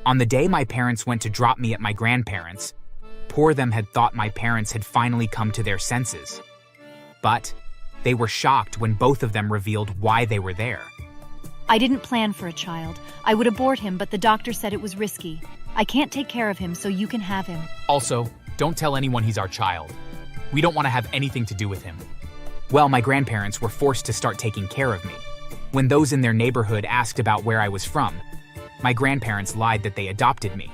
On the day my parents went to drop me at my grandparents', poor them had thought my parents had finally come to their senses. But they were shocked when both of them revealed why they were there. I didn't plan for a child. I would abort him, but the doctor said it was risky. I can't take care of him, so you can have him. Also, don't tell anyone he's our child. We don't want to have anything to do with him. Well, my grandparents were forced to start taking care of me. When those in their neighborhood asked about where I was from, my grandparents lied that they adopted me.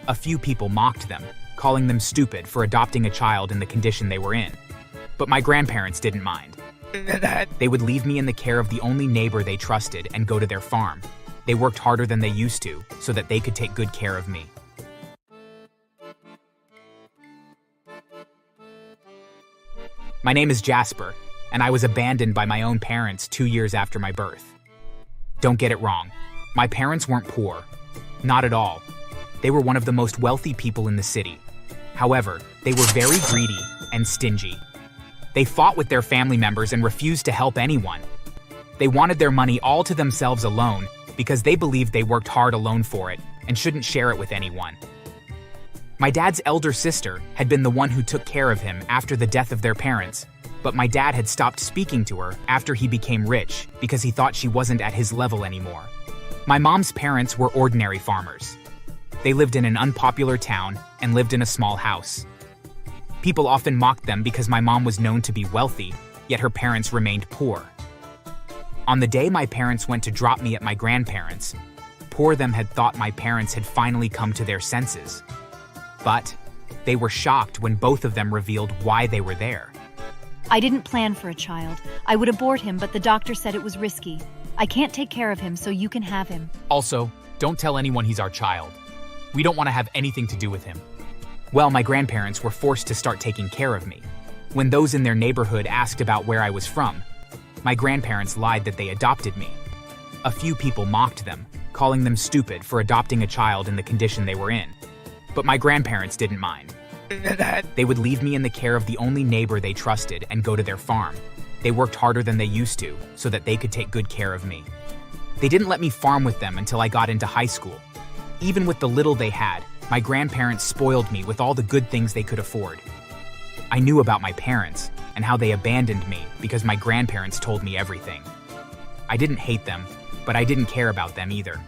A few people mocked them, calling them stupid for adopting a child in the condition they were in. But my grandparents didn't mind. They would leave me in the care of the only neighbor they trusted and go to their farm. They worked harder than they used to so that they could take good care of me. My name is Jasper, and I was abandoned by my own parents 2 years after my birth. Don't get it wrong. My parents weren't poor. Not at all. They were one of the most wealthy people in the city. However, they were very greedy and stingy. They fought with their family members and refused to help anyone. They wanted their money all to themselves alone because they believed they worked hard alone for it and shouldn't share it with anyone. My dad's elder sister had been the one who took care of him after the death of their parents, but my dad had stopped speaking to her after he became rich because he thought she wasn't at his level anymore. My mom's parents were ordinary farmers. They lived in an unpopular town and lived in a small house. People often mocked them because my mom was known to be wealthy, yet her parents remained poor. On the day my parents went to drop me at my grandparents', poor them had thought my parents had finally come to their senses. But they were shocked when both of them revealed why they were there. I didn't plan for a child. I would abort him, but the doctor said it was risky. I can't take care of him, so you can have him. Also, don't tell anyone he's our child. We don't want to have anything to do with him. Well, my grandparents were forced to start taking care of me. When those in their neighborhood asked about where I was from, my grandparents lied that they adopted me. A few people mocked them, calling them stupid for adopting a child in the condition they were in. But my grandparents didn't mind. They would leave me in the care of the only neighbor they trusted and go to their farm. They worked harder than they used to so that they could take good care of me. They didn't let me farm with them until I got into high school. Even with the little they had, my grandparents spoiled me with all the good things they could afford. I knew about my parents and how they abandoned me because my grandparents told me everything. I didn't hate them, but I didn't care about them either.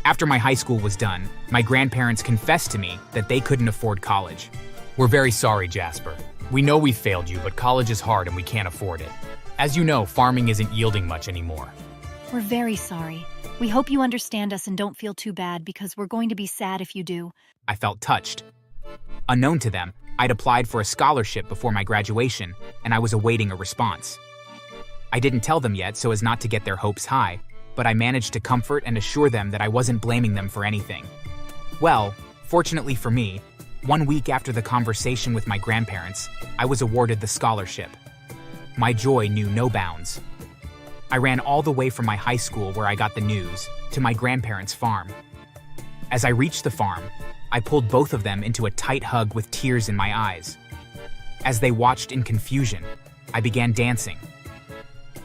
After my high school was done, my grandparents confessed to me that they couldn't afford college. We're very sorry, Jasper. We know we failed you, but college is hard and we can't afford it. As you know, farming isn't yielding much anymore. We're very sorry. We hope you understand us and don't feel too bad because we're going to be sad if you do. I felt touched. Unknown to them, I'd applied for a scholarship before my graduation, and I was awaiting a response. I didn't tell them yet so as not to get their hopes high, but I managed to comfort and assure them that I wasn't blaming them for anything. Well, fortunately for me, 1 week after the conversation with my grandparents, I was awarded the scholarship. My joy knew no bounds. I ran all the way from my high school where I got the news to my grandparents' farm. As I reached the farm, I pulled both of them into a tight hug with tears in my eyes. As they watched in confusion, I began dancing.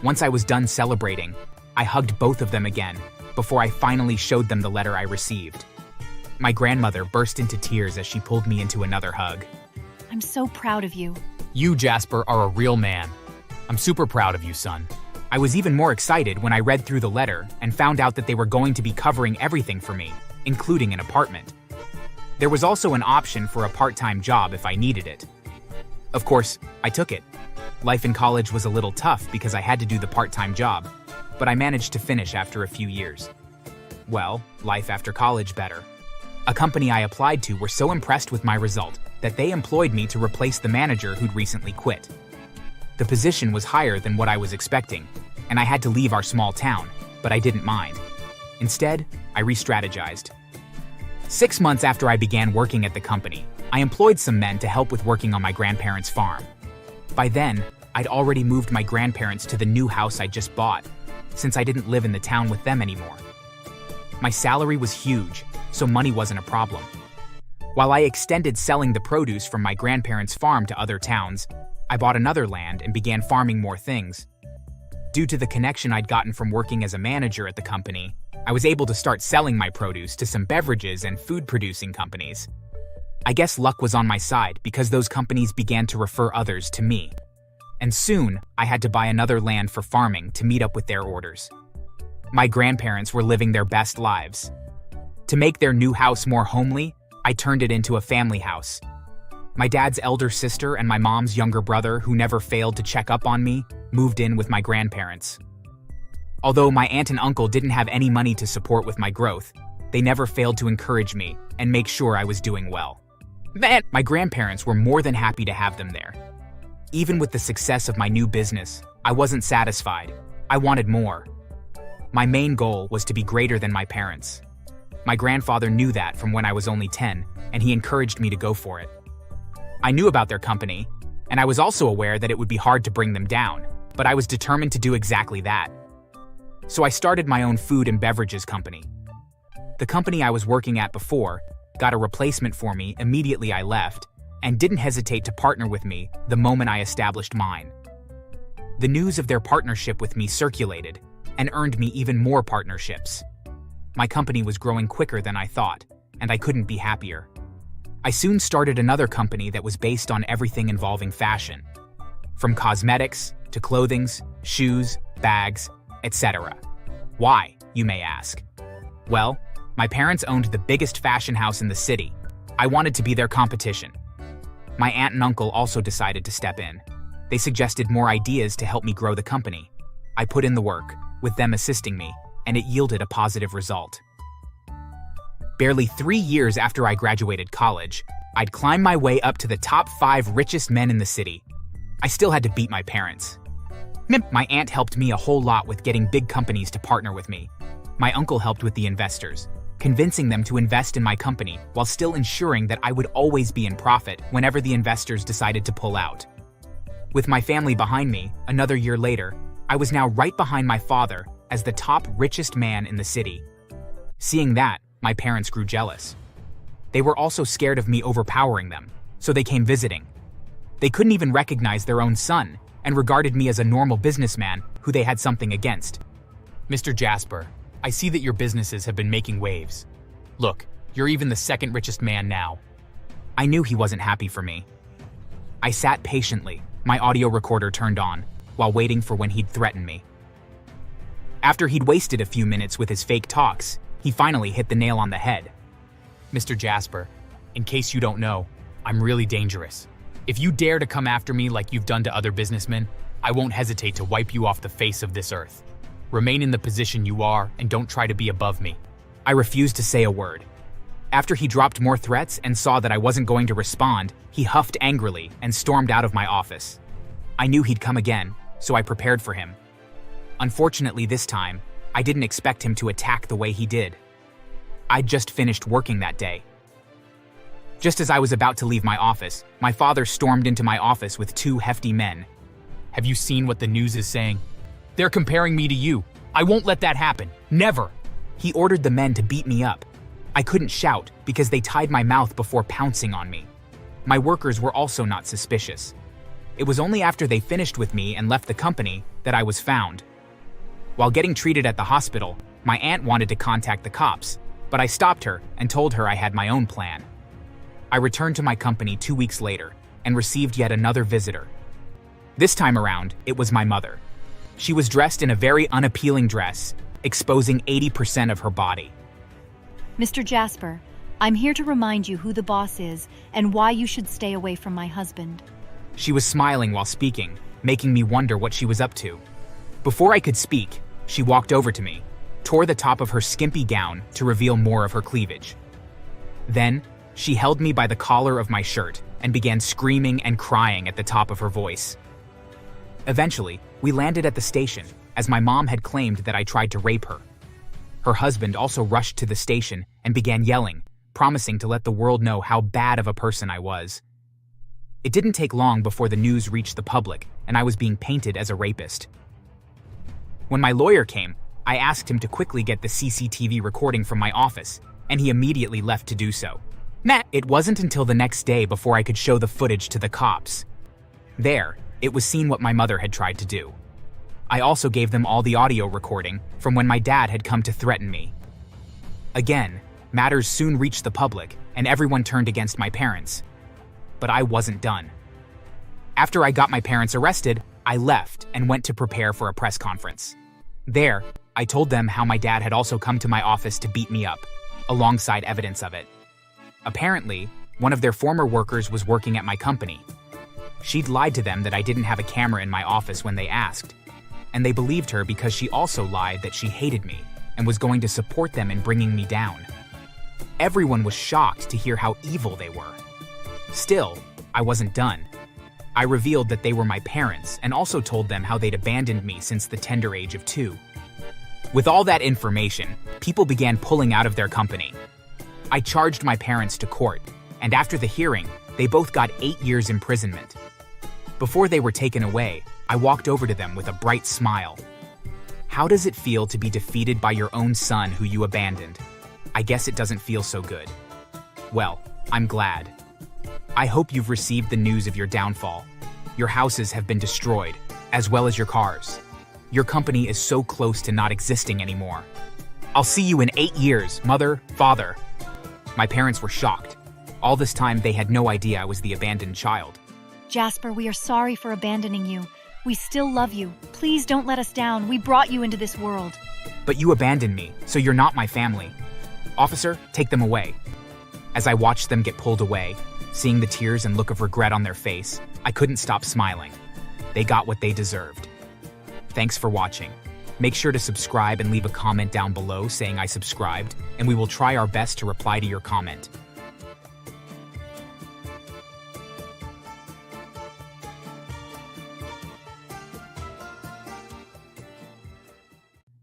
Once I was done celebrating, I hugged both of them again before I finally showed them the letter I received. My grandmother burst into tears as she pulled me into another hug. I'm so proud of you. You, Jasper, are a real man. I'm super proud of you, son. I was even more excited when I read through the letter and found out that they were going to be covering everything for me, including an apartment. There was also an option for a part-time job if I needed it. Of course, I took it. Life in college was a little tough because I had to do the part-time job, but I managed to finish after a few years. Well, life after college better. A company I applied to were so impressed with my result that they employed me to replace the manager who'd recently quit. The position was higher than what I was expecting, and I had to leave our small town, but I didn't mind. Instead, I re-strategized. 6 months after I began working at the company, I employed some men to help with working on my grandparents' farm. By then, I'd already moved my grandparents to the new house I just bought, since I didn't live in the town with them anymore. My salary was huge, so money wasn't a problem. While I extended selling the produce from my grandparents' farm to other towns, I bought another land and began farming more things. Due to the connection I'd gotten from working as a manager at the company, I was able to start selling my produce to some beverages and food-producing companies. I guess luck was on my side because those companies began to refer others to me. And soon, I had to buy another land for farming to meet up with their orders. My grandparents were living their best lives. To make their new house more homely, I turned it into a family house. My dad's elder sister and my mom's younger brother, who never failed to check up on me, moved in with my grandparents. Although my aunt and uncle didn't have any money to support with my growth, they never failed to encourage me and make sure I was doing well. My grandparents were more than happy to have them there. Even with the success of my new business, I wasn't satisfied. I wanted more. My main goal was to be greater than my parents. My grandfather knew that from when I was only 10, and he encouraged me to go for it. I knew about their company, and I was also aware that it would be hard to bring them down, but I was determined to do exactly that. So I started my own food and beverages company. The company I was working at before got a replacement for me immediately I left, and didn't hesitate to partner with me the moment I established mine. The news of their partnership with me circulated, and earned me even more partnerships. My company was growing quicker than I thought, and I couldn't be happier. I soon started another company that was based on everything involving fashion, from cosmetics to clothing, shoes, bags, etc. Why, you may ask? Well, my parents owned the biggest fashion house in the city. I wanted to be their competition. My aunt and uncle also decided to step in. They suggested more ideas to help me grow the company. I put in the work, with them assisting me, and it yielded a positive result. Barely 3 years after I graduated college, I'd climbed my way up to the top 5 richest men in the city. I still had to beat my parents. My aunt helped me a whole lot with getting big companies to partner with me. My uncle helped with the investors, convincing them to invest in my company while still ensuring that I would always be in profit whenever the investors decided to pull out. With my family behind me, another year later, I was now right behind my father as the top richest man in the city. Seeing that, my parents grew jealous. They were also scared of me overpowering them, so they came visiting. They couldn't even recognize their own son and regarded me as a normal businessman who they had something against. Mr. Jasper, I see that your businesses have been making waves. Look, you're even the second richest man now. I knew he wasn't happy for me. I sat patiently, my audio recorder turned on, while waiting for when he'd threaten me. After he'd wasted a few minutes with his fake talks, he finally hit the nail on the head. Mr. Jasper, in case you don't know, I'm really dangerous. If you dare to come after me like you've done to other businessmen, I won't hesitate to wipe you off the face of this earth. Remain in the position you are and don't try to be above me. I refused to say a word. After he dropped more threats and saw that I wasn't going to respond, he huffed angrily and stormed out of my office. I knew he'd come again, so I prepared for him. Unfortunately this time, I didn't expect him to attack the way he did. I'd just finished working that day. Just as I was about to leave my office, my father stormed into my office with 2 hefty men. Have you seen what the news is saying? They're comparing me to you. I won't let that happen. Never. He ordered the men to beat me up. I couldn't shout because they tied my mouth before pouncing on me. My workers were also not suspicious. It was only after they finished with me and left the company that I was found. While getting treated at the hospital, my aunt wanted to contact the cops, but I stopped her and told her I had my own plan. I returned to my company 2 weeks later and received yet another visitor. This time around, it was my mother. She was dressed in a very unappealing dress, exposing 80% of her body. Mr. Jasper, I'm here to remind you who the boss is and why you should stay away from my husband. She was smiling while speaking, making me wonder what she was up to. Before I could speak, she walked over to me, tore the top of her skimpy gown to reveal more of her cleavage. Then, she held me by the collar of my shirt and began screaming and crying at the top of her voice. Eventually, we landed at the station, as my mom had claimed that I tried to rape her. Her husband also rushed to the station and began yelling, promising to let the world know how bad of a person I was. It didn't take long before the news reached the public, and I was being painted as a rapist. When my lawyer came, I asked him to quickly get the CCTV recording from my office, and he immediately left to do so. It wasn't until the next day before I could show the footage to the cops. There, it was seen what my mother had tried to do. I also gave them all the audio recording from when my dad had come to threaten me. Again, matters soon reached the public, and everyone turned against my parents. But I wasn't done. After I got my parents arrested, I left and went to prepare for a press conference. There, I told them how my dad had also come to my office to beat me up, alongside evidence of it. Apparently, one of their former workers was working at my company. She'd lied to them that I didn't have a camera in my office when they asked, and they believed her because she also lied that she hated me and was going to support them in bringing me down. Everyone was shocked to hear how evil they were. Still, I wasn't done. I revealed that they were my parents and also told them how they'd abandoned me since the tender age of 2. With all that information, people began pulling out of their company. I charged my parents to court, and after the hearing, they both got 8 years imprisonment. Before they were taken away, I walked over to them with a bright smile. How does it feel to be defeated by your own son who you abandoned? I guess it doesn't feel so good. Well, I'm glad. I hope you've received the news of your downfall. Your houses have been destroyed, as well as your cars. Your company is so close to not existing anymore. I'll see you in 8 years, mother, father. My parents were shocked. All this time, they had no idea I was the abandoned child. Jasper, we are sorry for abandoning you. We still love you. Please don't let us down. We brought you into this world. But you abandoned me, so you're not my family. Officer, take them away. As I watched them get pulled away, seeing the tears and look of regret on their face, I couldn't stop smiling. They got what they deserved. Thanks for watching. Make sure to subscribe and leave a comment down below saying I subscribed, and we will try our best to reply to your comment.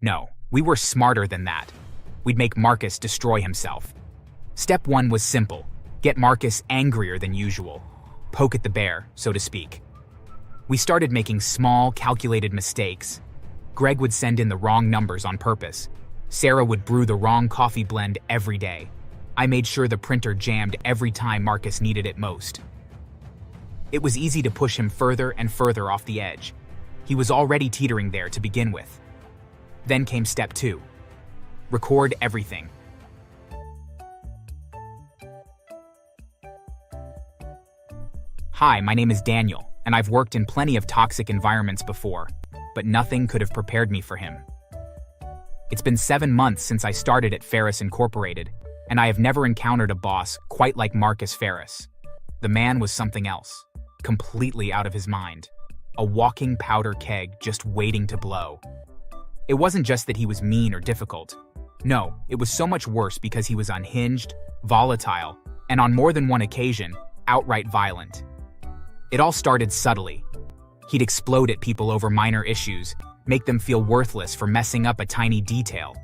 No, we were smarter than that. We'd make Marcus destroy himself. Step 1 was simple. Get Marcus angrier than usual. Poke at the bear, so to speak. We started making small, calculated mistakes. Greg would send in the wrong numbers on purpose. Sarah would brew the wrong coffee blend every day. I made sure the printer jammed every time Marcus needed it most. It was easy to push him further and further off the edge. He was already teetering there to begin with. Then came step 2. Record everything. Hi, my name is Daniel, and I've worked in plenty of toxic environments before, but nothing could have prepared me for him. It's been 7 months since I started at Ferris Incorporated, and I have never encountered a boss quite like Marcus Ferris. The man was something else, completely out of his mind. A walking powder keg just waiting to blow. It wasn't just that he was mean or difficult. No, it was so much worse because he was unhinged, volatile, and on more than one occasion, outright violent. It all started subtly. He'd explode at people over minor issues, make them feel worthless for messing up a tiny detail.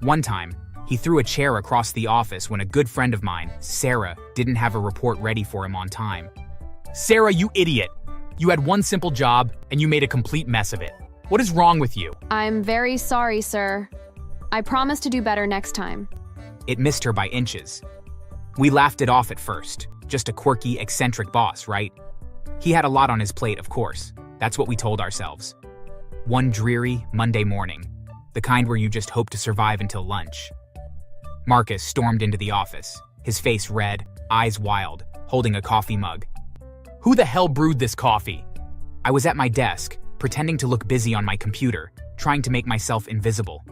One time, he threw a chair across the office when a good friend of mine, Sarah, didn't have a report ready for him on time. Sarah, you idiot! You had one simple job, and you made a complete mess of it. What is wrong with you? I'm very sorry, sir. I promise to do better next time. It missed her by inches. We laughed it off at first. Just a quirky, eccentric boss, right? He had a lot on his plate, of course. That's what we told ourselves. One dreary Monday morning, the kind where you just hope to survive until lunch. Marcus stormed into the office, his face red, eyes wild, holding a coffee mug. Who the hell brewed this coffee? I was at my desk, pretending to look busy on my computer, trying to make myself invisible.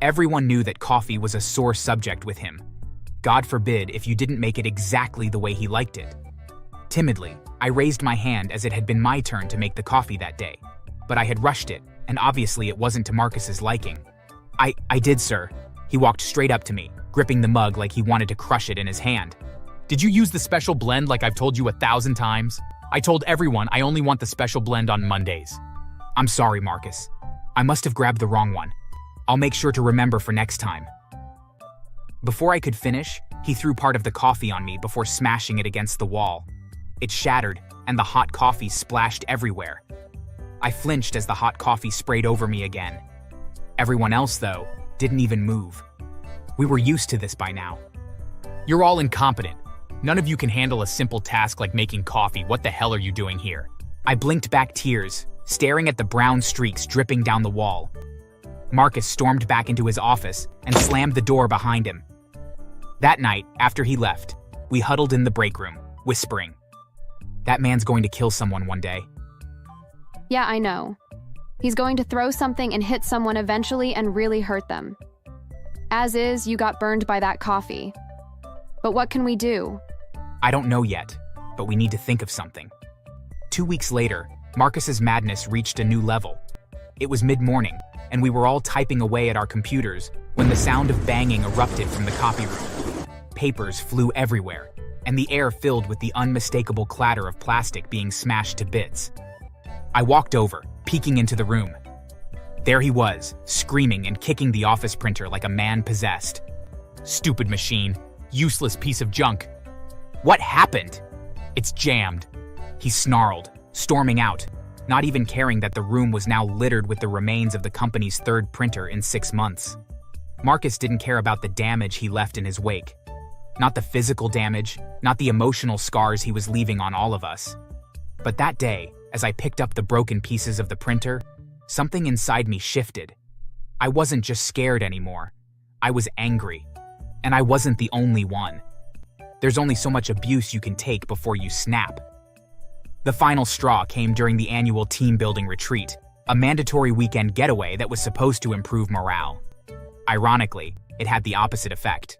Everyone knew that coffee was a sore subject with him. God forbid if you didn't make it exactly the way he liked it. Timidly, I raised my hand as it had been my turn to make the coffee that day. But I had rushed it, and obviously it wasn't to Marcus's liking. I did, sir. He walked straight up to me, gripping the mug like he wanted to crush it in his hand. Did you use the special blend like I've told you 1,000 times? I told everyone I only want the special blend on Mondays. I'm sorry, Marcus. I must have grabbed the wrong one. I'll make sure to remember for next time. Before I could finish, he threw part of the coffee on me before smashing it against the wall. It shattered, and the hot coffee splashed everywhere. I flinched as the hot coffee sprayed over me again. Everyone else, though, didn't even move. We were used to this by now. You're all incompetent. None of you can handle a simple task like making coffee. What the hell are you doing here? I blinked back tears, staring at the brown streaks dripping down the wall. Marcus stormed back into his office and slammed the door behind him. That night, after he left, we huddled in the break room, whispering, "That man's going to kill someone one day." Yeah, I know. He's going to throw something and hit someone eventually and really hurt them. As is, you got burned by that coffee. But what can we do? I don't know yet, but we need to think of something. 2 weeks later, Marcus's madness reached a new level. It was mid-morning, and we were all typing away at our computers when the sound of banging erupted from the copy room. Papers flew everywhere, and the air filled with the unmistakable clatter of plastic being smashed to bits. I walked over, peeking into the room. There he was, screaming and kicking the office printer like a man possessed. "Stupid machine. Useless piece of junk." "What happened?" "It's jammed." He snarled, storming out, not even caring that the room was now littered with the remains of the company's third printer in 6 months. Marcus didn't care about the damage he left in his wake. Not the physical damage, not the emotional scars he was leaving on all of us. But that day, as I picked up the broken pieces of the printer, something inside me shifted. I wasn't just scared anymore. I was angry. And I wasn't the only one. There's only so much abuse you can take before you snap. The final straw came during the annual team-building retreat, a mandatory weekend getaway that was supposed to improve morale. Ironically, it had the opposite effect.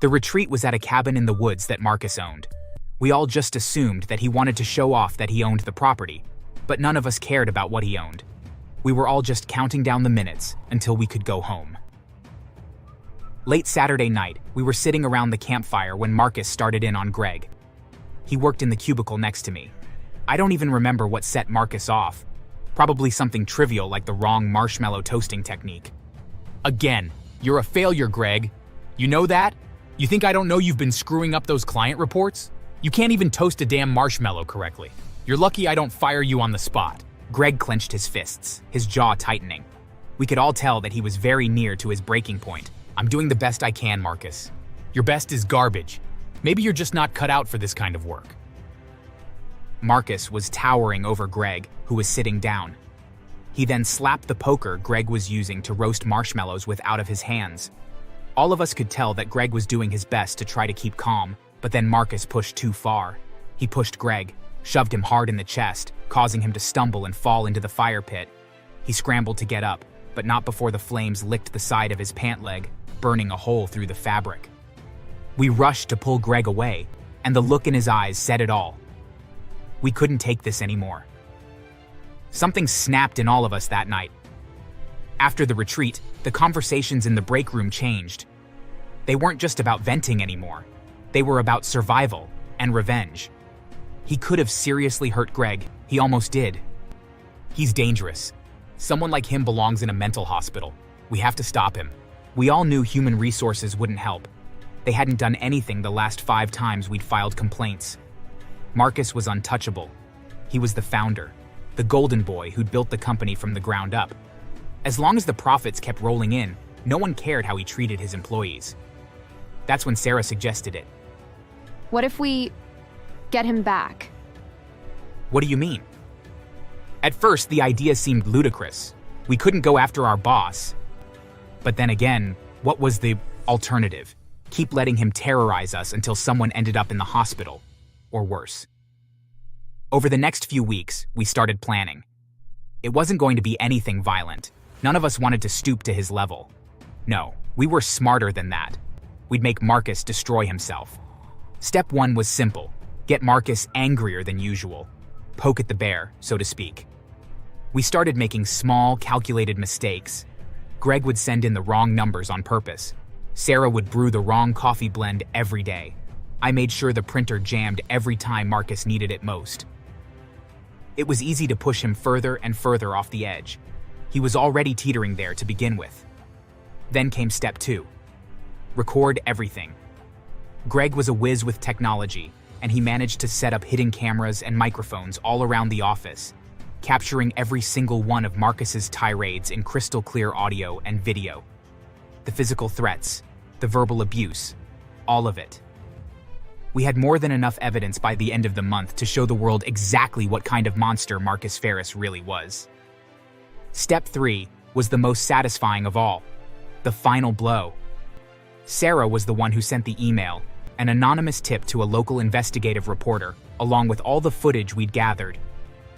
The retreat was at a cabin in the woods that Marcus owned. We all just assumed that he wanted to show off that he owned the property, but none of us cared about what he owned. We were all just counting down the minutes until we could go home. Late Saturday night, we were sitting around the campfire when Marcus started in on Greg. He worked in the cubicle next to me. I don't even remember what set Marcus off. Probably something trivial like the wrong marshmallow toasting technique. Again, you're a failure, Greg. You know that? You think I don't know you've been screwing up those client reports? You can't even toast a damn marshmallow correctly. You're lucky I don't fire you on the spot. Greg clenched his fists, his jaw tightening. We could all tell that he was very near to his breaking point. I'm doing the best I can, Marcus. Your best is garbage. Maybe you're just not cut out for this kind of work. Marcus was towering over Greg, who was sitting down. He then slapped the poker Greg was using to roast marshmallows with out of his hands. All of us could tell that Greg was doing his best to try to keep calm, but then Marcus pushed too far. He pushed Greg, shoved him hard in the chest, causing him to stumble and fall into the fire pit. He scrambled to get up, but not before the flames licked the side of his pant leg, burning a hole through the fabric. We rushed to pull Greg away, and the look in his eyes said it all. We couldn't take this anymore. Something snapped in all of us that night. After the retreat, the conversations in the break room changed. They weren't just about venting anymore. They were about survival and revenge. He could have seriously hurt Greg. He almost did. He's dangerous. Someone like him belongs in a mental hospital. We have to stop him. We all knew human resources wouldn't help. They hadn't done anything the last 5 times we'd filed complaints. Marcus was untouchable. He was the founder, the golden boy who'd built the company from the ground up. As long as the profits kept rolling in, no one cared how he treated his employees. That's when Sarah suggested it. What if we get him back? What do you mean? At first, the idea seemed ludicrous. We couldn't go after our boss. But then again, what was the alternative? Keep letting him terrorize us until someone ended up in the hospital, or worse. Over the next few weeks, we started planning. It wasn't going to be anything violent. None of us wanted to stoop to his level. No, we were smarter than that. We'd make Marcus destroy himself. Step 1 was simple. Get Marcus angrier than usual. Poke at the bear, so to speak. We started making small, calculated mistakes. Greg would send in the wrong numbers on purpose. Sarah would brew the wrong coffee blend every day. I made sure the printer jammed every time Marcus needed it most. It was easy to push him further and further off the edge. He was already teetering there to begin with. Then came step 2. Record everything. Greg was a whiz with technology, and he managed to set up hidden cameras and microphones all around the office, capturing every single one of Marcus's tirades in crystal clear audio and video. The physical threats, the verbal abuse, all of it. We had more than enough evidence by the end of the month to show the world exactly what kind of monster Marcus Ferris really was. Step 3 was the most satisfying of all, the final blow. Sarah was the one who sent the email, an anonymous tip to a local investigative reporter, along with all the footage we'd gathered.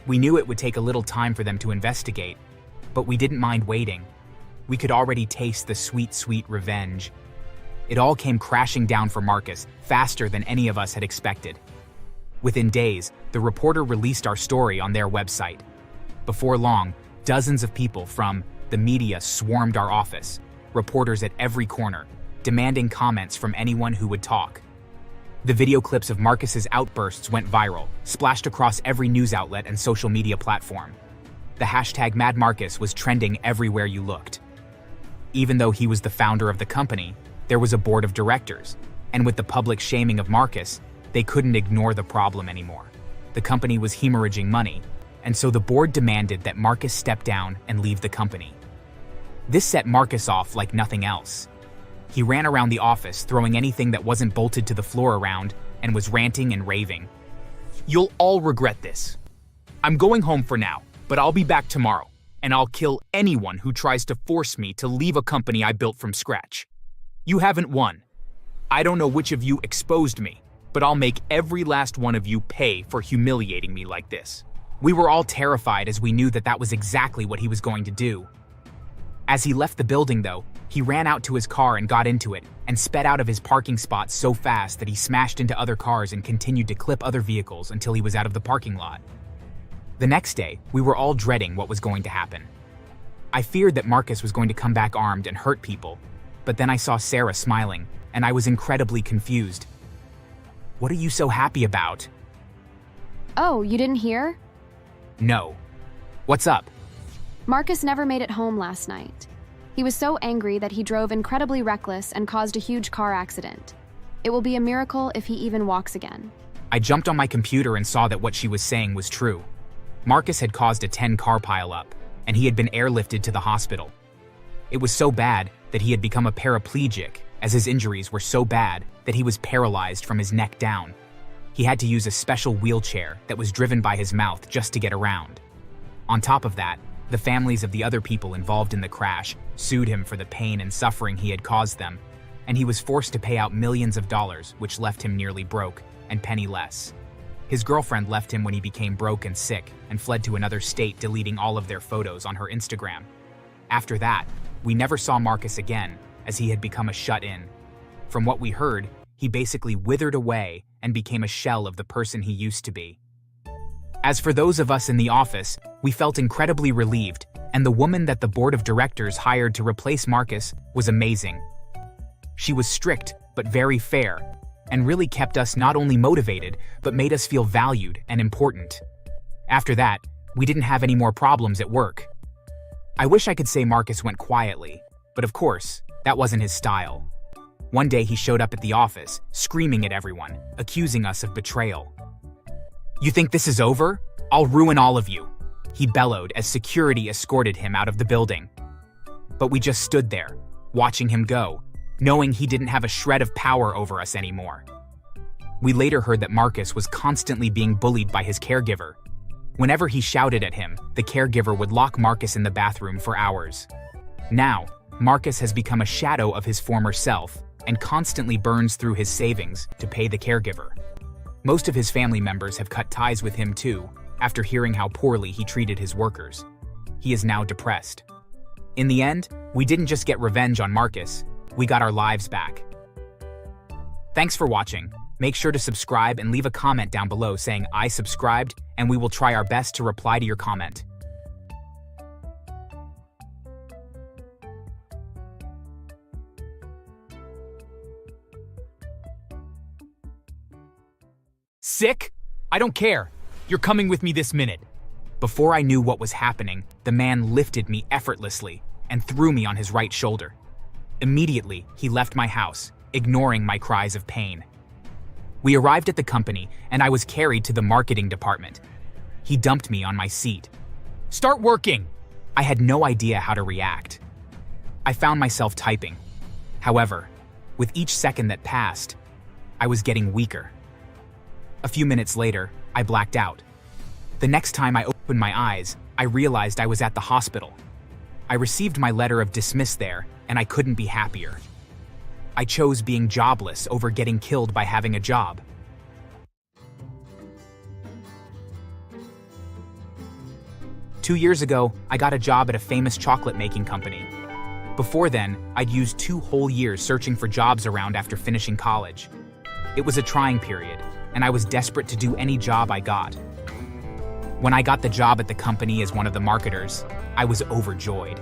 We knew it would take a little time for them to investigate, but we didn't mind waiting. We could already taste the sweet, sweet revenge. It all came crashing down for Marcus, faster than any of us had expected. Within days, the reporter released our story on their website. Before long, dozens of people from the media swarmed our office, reporters at every corner, demanding comments from anyone who would talk. The video clips of Marcus's outbursts went viral, splashed across every news outlet and social media platform. The hashtag #MadMarcus was trending everywhere you looked. Even though he was the founder of the company, there was a board of directors, and with the public shaming of Marcus, they couldn't ignore the problem anymore. The company was hemorrhaging money, and so the board demanded that Marcus step down and leave the company. This set Marcus off like nothing else. He ran around the office, throwing anything that wasn't bolted to the floor around, and was ranting and raving. You'll all regret this. I'm going home for now, but I'll be back tomorrow, and I'll kill anyone who tries to force me to leave a company I built from scratch. You haven't won. I don't know which of you exposed me, but I'll make every last one of you pay for humiliating me like this. We were all terrified as we knew that that was exactly what he was going to do. As he left the building, though, he ran out to his car and got into it, and sped out of his parking spot so fast that he smashed into other cars and continued to clip other vehicles until he was out of the parking lot. The next day, we were all dreading what was going to happen. I feared that Marcus was going to come back armed and hurt people, but then I saw Sarah smiling, and I was incredibly confused. What are you so happy about? Oh, you didn't hear? No. What's up? Marcus never made it home last night. He was so angry that he drove incredibly reckless and caused a huge car accident. It will be a miracle if he even walks again. I jumped on my computer and saw that what she was saying was true. Marcus had caused a 10-car pileup, and he had been airlifted to the hospital. It was so bad that he had become a paraplegic, as his injuries were so bad that he was paralyzed from his neck down. He had to use a special wheelchair that was driven by his mouth just to get around. On top of that, the families of the other people involved in the crash sued him for the pain and suffering he had caused them, and he was forced to pay out millions of dollars, which left him nearly broke and penniless. His girlfriend left him when he became broke and sick and fled to another state, deleting all of their photos on her Instagram. After that, we never saw Marcus again, as he had become a shut-in. From what we heard, he basically withered away and became a shell of the person he used to be. As for those of us in the office, we felt incredibly relieved, and the woman that the board of directors hired to replace Marcus was amazing. She was strict, but very fair, and really kept us not only motivated, but made us feel valued and important. After that, we didn't have any more problems at work. I wish I could say Marcus went quietly, but of course, that wasn't his style. One day he showed up at the office, screaming at everyone, accusing us of betrayal. "You think this is over? I'll ruin all of you," he bellowed as security escorted him out of the building. But we just stood there, watching him go, knowing he didn't have a shred of power over us anymore. We later heard that Marcus was constantly being bullied by his caregiver. Whenever he shouted at him, the caregiver would lock Marcus in the bathroom for hours. Now, Marcus has become a shadow of his former self and constantly burns through his savings to pay the caregiver. Most of his family members have cut ties with him too, after hearing how poorly he treated his workers. He is now depressed. In the end, we didn't just get revenge on Marcus, we got our lives back. Thanks for watching. Make sure to subscribe and leave a comment down below saying "I subscribed," and we will try our best to reply to your comment. Sick? I don't care. You're coming with me this minute. Before I knew what was happening, the man lifted me effortlessly and threw me on his right shoulder. Immediately, he left my house, ignoring my cries of pain. We arrived at the company, and I was carried to the marketing department. He dumped me on my seat. Start working! I had no idea how to react. I found myself typing. However, with each second that passed, I was getting weaker. A few minutes later, I blacked out. The next time I opened my eyes, I realized I was at the hospital. I received my letter of dismiss there, and I couldn't be happier. I chose being jobless over getting killed by having a job. Two years ago, I got a job at a famous chocolate-making company. Before then, I'd used 2 whole years searching for jobs around after finishing college. It was a trying period, and I was desperate to do any job I got. When I got the job at the company as one of the marketers, I was overjoyed.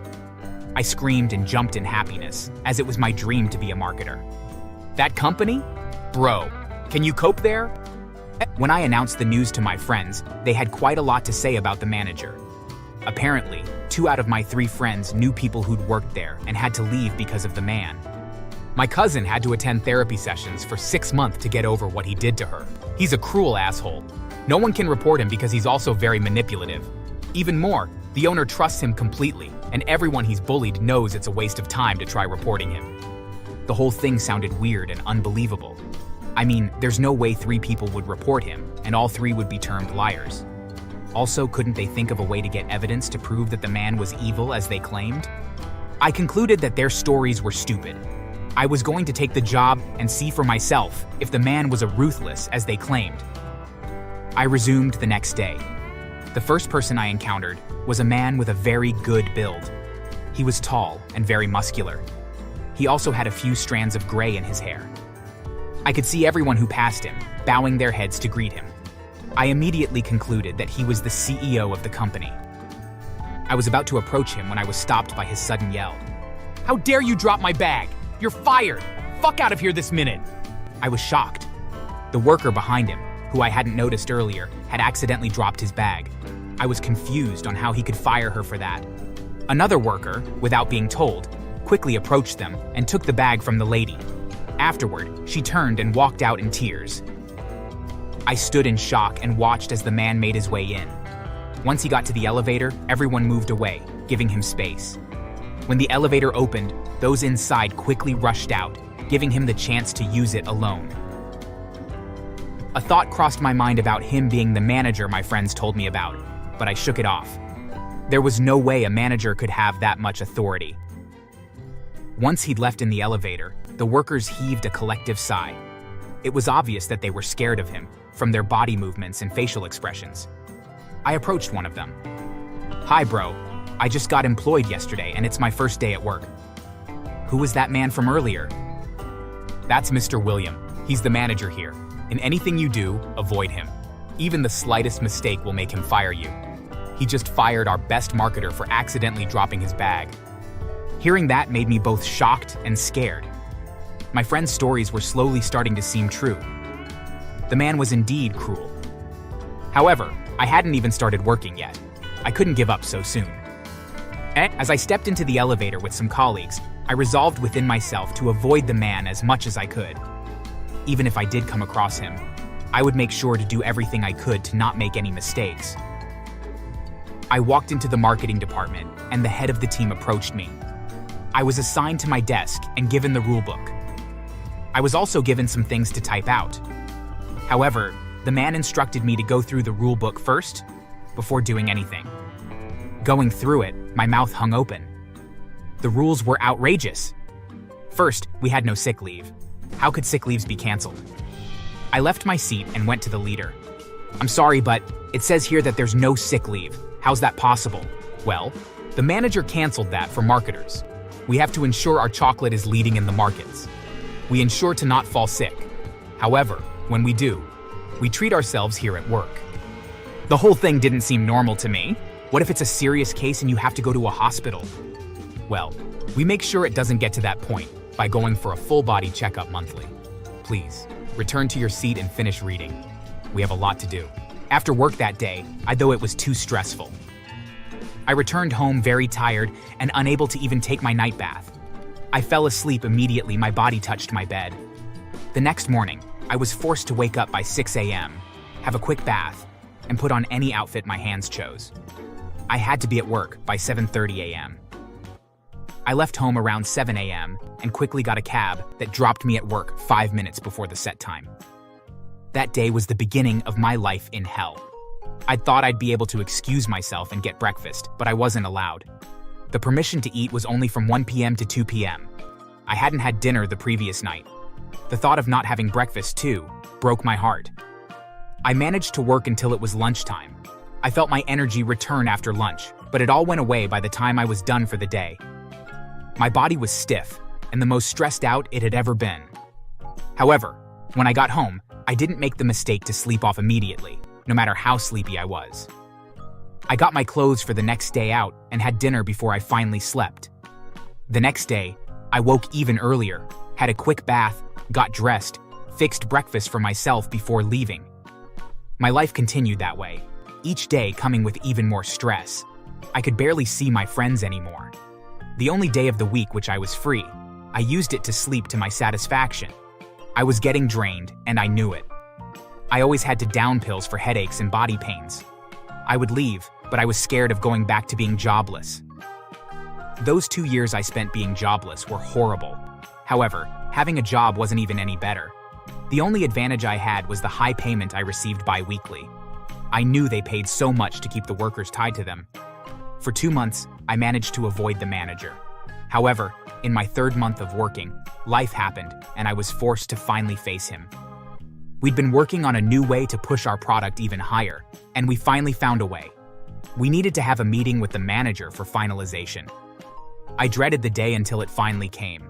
I screamed and jumped in happiness, as it was my dream to be a marketer. That company? Bro, can you cope there? When I announced the news to my friends, they had quite a lot to say about the manager. Apparently, 2 out of my 3 friends knew people who'd worked there and had to leave because of the man. My cousin had to attend therapy sessions for 6 months to get over what he did to her. He's a cruel asshole. No one can report him because he's also very manipulative. Even more, the owner trusts him completely, and everyone he's bullied knows it's a waste of time to try reporting him. The whole thing sounded weird and unbelievable. I mean, there's no way 3 people would report him, and all 3 would be termed liars. Also, couldn't they think of a way to get evidence to prove that the man was evil as they claimed? I concluded that their stories were stupid. I was going to take the job and see for myself if the man was as ruthless as they claimed. I resumed the next day. The first person I encountered was a man with a very good build. He was tall and very muscular. He also had a few strands of gray in his hair. I could see everyone who passed him, bowing their heads to greet him. I immediately concluded that he was the CEO of the company. I was about to approach him when I was stopped by his sudden yell. "How dare you drop my bag? You're fired! Fuck out of here this minute!" I was shocked. The worker behind him, who I hadn't noticed earlier, had accidentally dropped his bag. I was confused on how he could fire her for that. Another worker, without being told, quickly approached them and took the bag from the lady. Afterward, she turned and walked out in tears. I stood in shock and watched as the man made his way in. Once he got to the elevator, everyone moved away, giving him space. When the elevator opened, those inside quickly rushed out, giving him the chance to use it alone. A thought crossed my mind about him being the manager my friends told me about, but I shook it off. There was no way a manager could have that much authority. Once he'd left in the elevator, the workers heaved a collective sigh. It was obvious that they were scared of him, from their body movements and facial expressions. I approached one of them. "Hi, bro. I just got employed yesterday and it's my first day at work." "Who was that man from earlier?" "That's Mr. William. He's the manager here. In anything you do, avoid him. Even the slightest mistake will make him fire you. He just fired our best marketer for accidentally dropping his bag." Hearing that made me both shocked and scared. My friends' stories were slowly starting to seem true. The man was indeed cruel. However, I hadn't even started working yet. I couldn't give up so soon. As I stepped into the elevator with some colleagues, I resolved within myself to avoid the man as much as I could. Even if I did come across him, I would make sure to do everything I could to not make any mistakes. I walked into the marketing department, and the head of the team approached me. I was assigned to my desk and given the rulebook. I was also given some things to type out. However, the man instructed me to go through the rulebook first, before doing anything. Going through it, my mouth hung open. The rules were outrageous. First, we had no sick leave. How could sick leaves be canceled? I left my seat and went to the leader. "I'm sorry, but it says here that there's no sick leave. How's that possible?" "Well, the manager canceled that for marketers. We have to ensure our chocolate is leading in the markets. We ensure to not fall sick. However, when we do, we treat ourselves here at work." The whole thing didn't seem normal to me. What if it's a serious case and you have to go to a hospital? Well, we make sure it doesn't get to that point by going for a full-body checkup monthly. Please, return to your seat and finish reading. We have a lot to do. After work that day, though it was too stressful. I returned home very tired and unable to even take my night bath. I fell asleep immediately my body touched my bed. The next morning, I was forced to wake up by 6 a.m., have a quick bath, and put on any outfit my hands chose. I had to be at work by 7:30 a.m. I left home around 7 a.m. and quickly got a cab that dropped me at work 5 minutes before the set time. That day was the beginning of my life in hell. I thought I'd be able to excuse myself and get breakfast, but I wasn't allowed. The permission to eat was only from 1 p.m. to 2 p.m. I hadn't had dinner the previous night. The thought of not having breakfast, too, broke my heart. I managed to work until it was lunchtime. I felt my energy return after lunch, but it all went away by the time I was done for the day. My body was stiff, and the most stressed out it had ever been. However, when I got home, I didn't make the mistake to sleep off immediately, no matter how sleepy I was. I got my clothes for the next day out and had dinner before I finally slept. The next day, I woke even earlier, had a quick bath, got dressed, fixed breakfast for myself before leaving. My life continued that way, each day coming with even more stress. I could barely see my friends anymore. The only day of the week which I was free, I used it to sleep to my satisfaction. I was getting drained, and I knew it. I always had to down pills for headaches and body pains. I would leave, but I was scared of going back to being jobless. Those 2 years I spent being jobless were horrible. However, having a job wasn't even any better. The only advantage I had was the high payment I received bi-weekly. I knew they paid so much to keep the workers tied to them. For 2 months, I managed to avoid the manager. However, in my 3rd month of working, life happened, and I was forced to finally face him. We'd been working on a new way to push our product even higher, and we finally found a way. We needed to have a meeting with the manager for finalization. I dreaded the day until it finally came.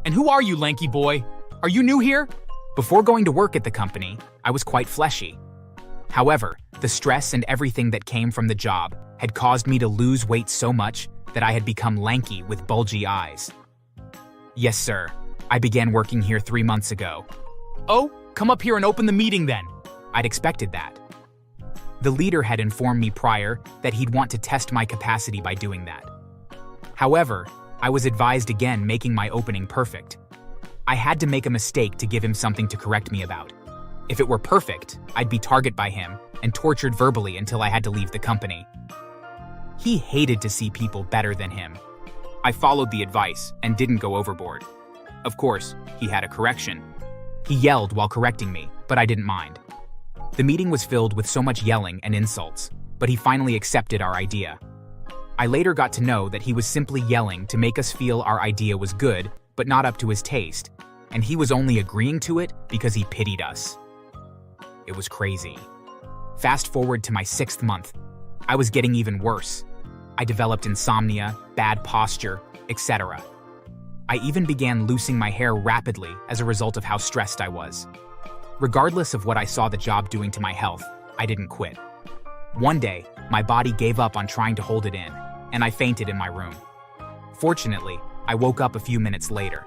And who are you, lanky boy? Are you new here? Before going to work at the company, I was quite fleshy. However, the stress and everything that came from the job had caused me to lose weight so much that I had become lanky with bulgy eyes. Yes, sir. I began working here 3 months ago. Oh, come up here and open the meeting then. I'd expected that. The leader had informed me prior that he'd want to test my capacity by doing that. However, I was advised again, making my opening perfect. I had to make a mistake to give him something to correct me about. If it were perfect, I'd be targeted by him and tortured verbally until I had to leave the company. He hated to see people better than him. I followed the advice and didn't go overboard. Of course, he had a correction. He yelled while correcting me, but I didn't mind. The meeting was filled with so much yelling and insults, but he finally accepted our idea. I later got to know that he was simply yelling to make us feel our idea was good, but not up to his taste, and he was only agreeing to it because he pitied us. It was crazy. Fast forward to my 6th month, I was getting even worse. I developed insomnia, bad posture, etc. I even began losing my hair rapidly as a result of how stressed I was. Regardless of what I saw the job doing to my health, I didn't quit. One day, my body gave up on trying to hold it in, and I fainted in my room. Fortunately, I woke up a few minutes later.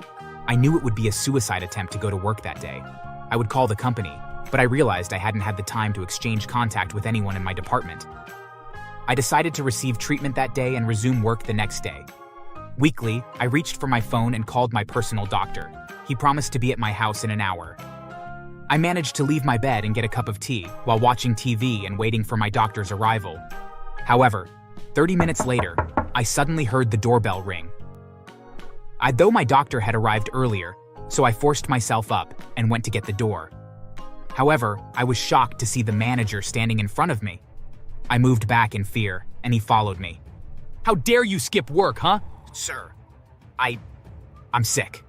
I knew it would be a suicide attempt to go to work that day. I would call the company, but I realized I hadn't had the time to exchange contact with anyone in my department. I decided to receive treatment that day and resume work the next day. Weekly, I reached for my phone and called my personal doctor. He promised to be at my house in an hour. I managed to leave my bed and get a cup of tea while watching TV and waiting for my doctor's arrival. However, 30 minutes later, I suddenly heard the doorbell ring. Though my doctor had arrived earlier, so I forced myself up and went to get the door. However, I was shocked to see the manager standing in front of me. I moved back in fear, and he followed me. How dare you skip work, huh? Sir, I'm sick.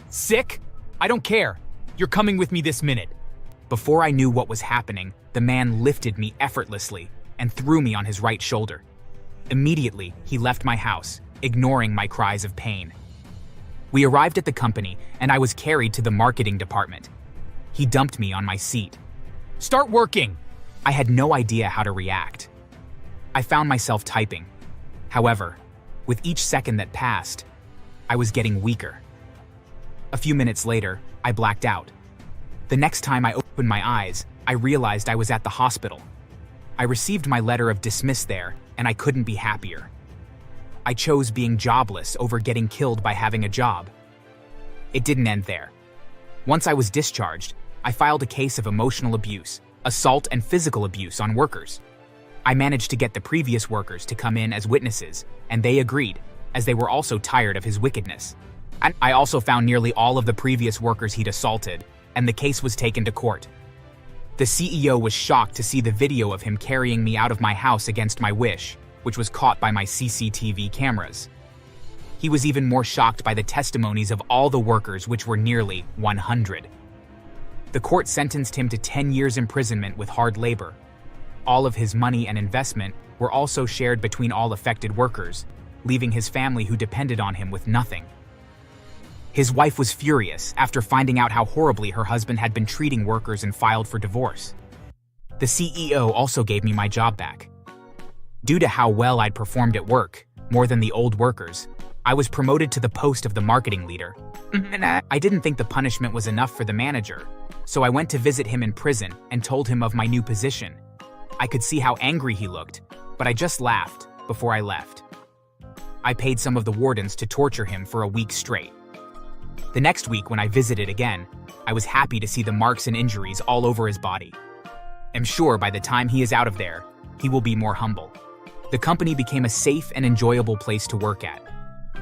Sick? I don't care. You're coming with me this minute. Before I knew what was happening, the man lifted me effortlessly and threw me on his right shoulder. Immediately, he left my house, ignoring my cries of pain. We arrived at the company, and I was carried to the marketing department. He dumped me on my seat. Start working! I had no idea how to react. I found myself typing. However, with each second that passed, I was getting weaker. A few minutes later, I blacked out. The next time I opened my eyes, I realized I was at the hospital. I received my letter of dismiss there, and I couldn't be happier. I chose being jobless over getting killed by having a job. It didn't end there. Once I was discharged, I filed a case of emotional abuse, assault, and physical abuse on workers. I managed to get the previous workers to come in as witnesses, and they agreed, as they were also tired of his wickedness. I also found nearly all of the previous workers he'd assaulted, and the case was taken to court. The CEO was shocked to see the video of him carrying me out of my house against my wish, which was caught by my CCTV cameras. He was even more shocked by the testimonies of all the workers, which were nearly 100. The court sentenced him to 10 years imprisonment with hard labor. All of his money and investment were also shared between all affected workers, leaving his family who depended on him with nothing. His wife was furious after finding out how horribly her husband had been treating workers and filed for divorce. The CEO also gave me my job back. Due to how well I'd performed at work, more than the old workers, I was promoted to the post of the marketing leader. I didn't think the punishment was enough for the manager, so I went to visit him in prison and told him of my new position. I could see how angry he looked, but I just laughed before I left. I paid some of the wardens to torture him for a week straight. The next week when I visited again, I was happy to see the marks and injuries all over his body. I'm sure by the time he is out of there, he will be more humble. The company became a safe and enjoyable place to work at.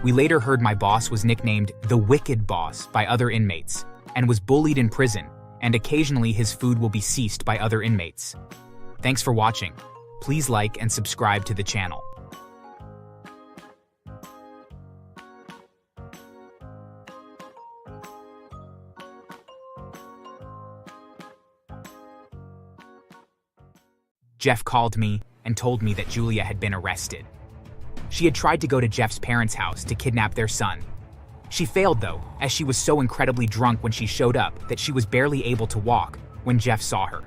We later heard my boss was nicknamed the Wicked Boss by other inmates and was bullied in prison, and occasionally his food will be seized by other inmates. Thanks for watching. Please like and subscribe to the channel. Jeff called me and told me that Julia had been arrested. She had tried to go to Jeff's parents' house to kidnap their son. She failed though, as she was so incredibly drunk when she showed up that she was barely able to walk when Jeff saw her.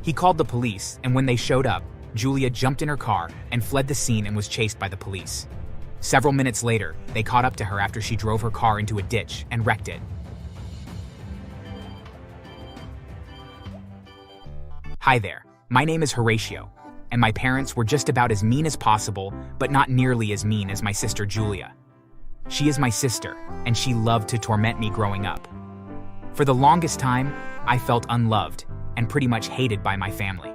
He called the police, and when they showed up, Julia jumped in her car and fled the scene and was chased by the police. Several minutes later, they caught up to her after she drove her car into a ditch and wrecked it. Hi there, my name is Horatio, and my parents were just about as mean as possible, but not nearly as mean as my sister Julia. She is my sister, and she loved to torment me growing up. For the longest time, I felt unloved and pretty much hated by my family.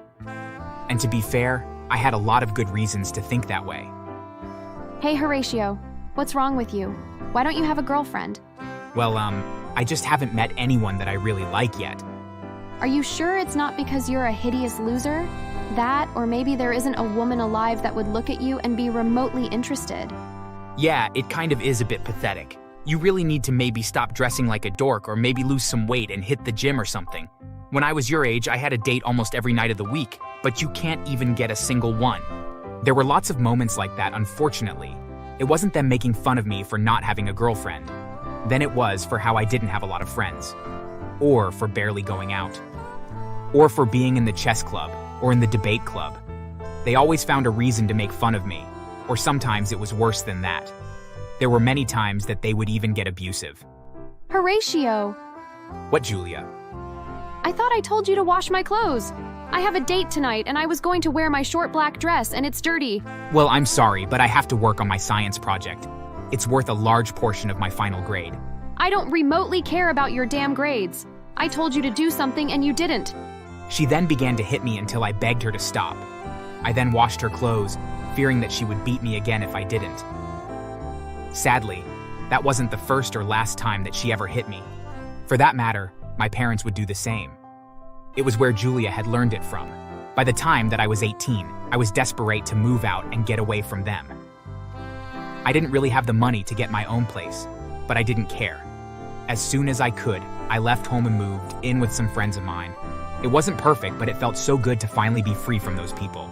And to be fair, I had a lot of good reasons to think that way. Hey, Horatio, what's wrong with you? Why don't you have a girlfriend? Well, I just haven't met anyone that I really like yet. Are you sure it's not because you're a hideous loser? That, or maybe there isn't a woman alive that would look at you and be remotely interested. Yeah, it kind of is a bit pathetic. You really need to maybe stop dressing like a dork or maybe lose some weight and hit the gym or something. When I was your age, I had a date almost every night of the week, but you can't even get a single one. There were lots of moments like that, unfortunately. It wasn't them making fun of me for not having a girlfriend. Then it was for how I didn't have a lot of friends. Or for barely going out. Or for being in the chess club or in the debate club. They always found a reason to make fun of me, or sometimes it was worse than that. There were many times that they would even get abusive. Horatio! What, Julia? I thought I told you to wash my clothes. I have a date tonight and I was going to wear my short black dress and it's dirty. Well, I'm sorry, but I have to work on my science project. It's worth a large portion of my final grade. I don't remotely care about your damn grades. I told you to do something and you didn't. She then began to hit me until I begged her to stop. I then washed her clothes, fearing that she would beat me again if I didn't. Sadly, that wasn't the first or last time that she ever hit me. For that matter, my parents would do the same. It was where Julia had learned it from. By the time that I was 18, I was desperate to move out and get away from them. I didn't really have the money to get my own place, but I didn't care. As soon as I could, I left home and moved in with some friends of mine. It wasn't perfect, but it felt so good to finally be free from those people.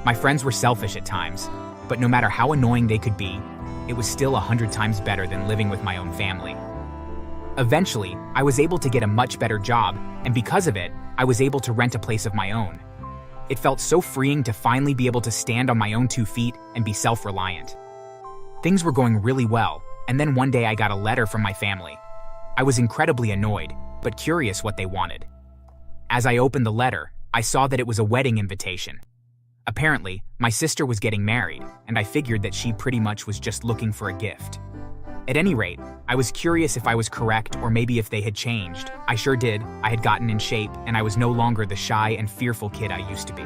My friends were selfish at times, but no matter how annoying they could be, it was still 100 times better than living with my own family. Eventually, I was able to get a much better job, and because of it, I was able to rent a place of my own. It felt so freeing to finally be able to stand on my own 2 feet and be self-reliant. Things were going really well, and then one day I got a letter from my family. I was incredibly annoyed, but curious what they wanted. As I opened the letter, I saw that it was a wedding invitation. Apparently, my sister was getting married, and I figured that she pretty much was just looking for a gift. At any rate, I was curious if I was correct or maybe if they had changed. I sure did. I had gotten in shape, and I was no longer the shy and fearful kid I used to be.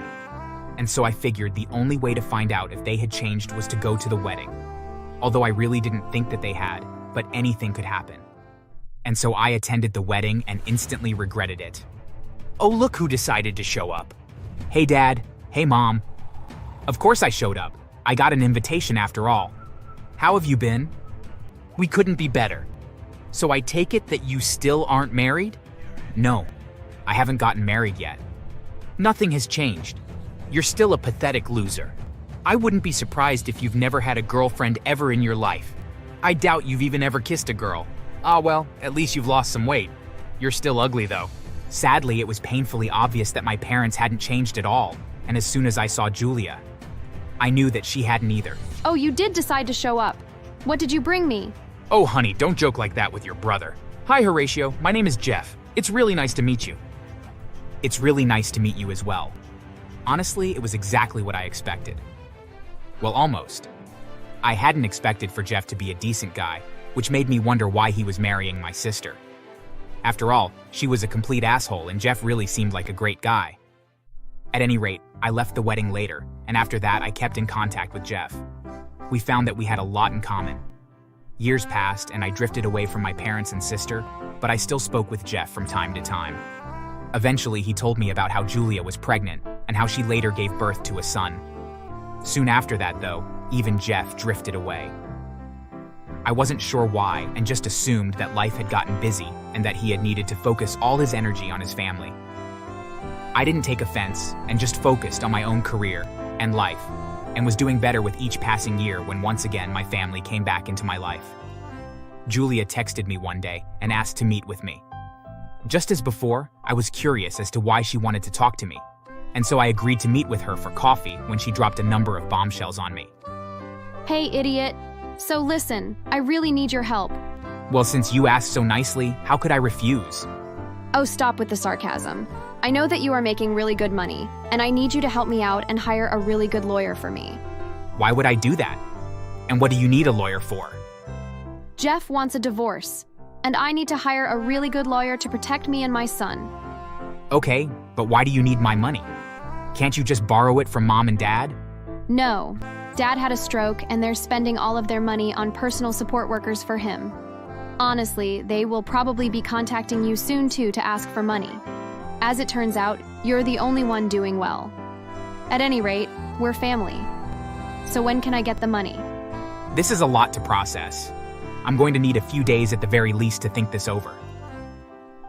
And so I figured the only way to find out if they had changed was to go to the wedding. Although I really didn't think that they had, but anything could happen. And so I attended the wedding and instantly regretted it. Oh, look who decided to show up. Hey, Dad. Hey, Mom. Of course I showed up. I got an invitation after all. How have you been? We couldn't be better. So I take it that you still aren't married? No, I haven't gotten married yet. Nothing has changed. You're still a pathetic loser. I wouldn't be surprised if you've never had a girlfriend ever in your life. I doubt you've even ever kissed a girl. Ah, well, at least you've lost some weight. You're still ugly, though. Sadly, it was painfully obvious that my parents hadn't changed at all, and as soon as I saw Julia, I knew that she hadn't either. Oh, you did decide to show up. What did you bring me? Oh, honey, don't joke like that with your brother. Hi, Horatio. My name is Jeff. It's really nice to meet you. It's really nice to meet you as well. Honestly, it was exactly what I expected. Well, almost. I hadn't expected for Jeff to be a decent guy, which made me wonder why he was marrying my sister. After all, she was a complete asshole and Jeff really seemed like a great guy. At any rate, I left the wedding later, and after that I kept in contact with Jeff. We found that we had a lot in common. Years passed and I drifted away from my parents and sister, but I still spoke with Jeff from time to time. Eventually, he told me about how Julia was pregnant and how she later gave birth to a son. Soon after that, though, even Jeff drifted away. I wasn't sure why and just assumed that life had gotten busy and that he had needed to focus all his energy on his family. I didn't take offense and just focused on my own career and life, and was doing better with each passing year when once again my family came back into my life. Julia texted me one day and asked to meet with me. Just as before, I was curious as to why she wanted to talk to me, and so I agreed to meet with her for coffee when she dropped a number of bombshells on me. Hey, idiot. So listen, I really need your help. Well, since you asked so nicely, how could I refuse? Oh, stop with the sarcasm. I know that you are making really good money, and I need you to help me out and hire a really good lawyer for me. Why would I do that? And what do you need a lawyer for? Jeff wants a divorce, and I need to hire a really good lawyer to protect me and my son. Okay, but why do you need my money? Can't you just borrow it from Mom and Dad? No. Dad had a stroke, and they're spending all of their money on personal support workers for him. Honestly, they will probably be contacting you soon too to ask for money. As it turns out, you're the only one doing well. At any rate, we're family. So when can I get the money? This is a lot to process. I'm going to need a few days at the very least to think this over.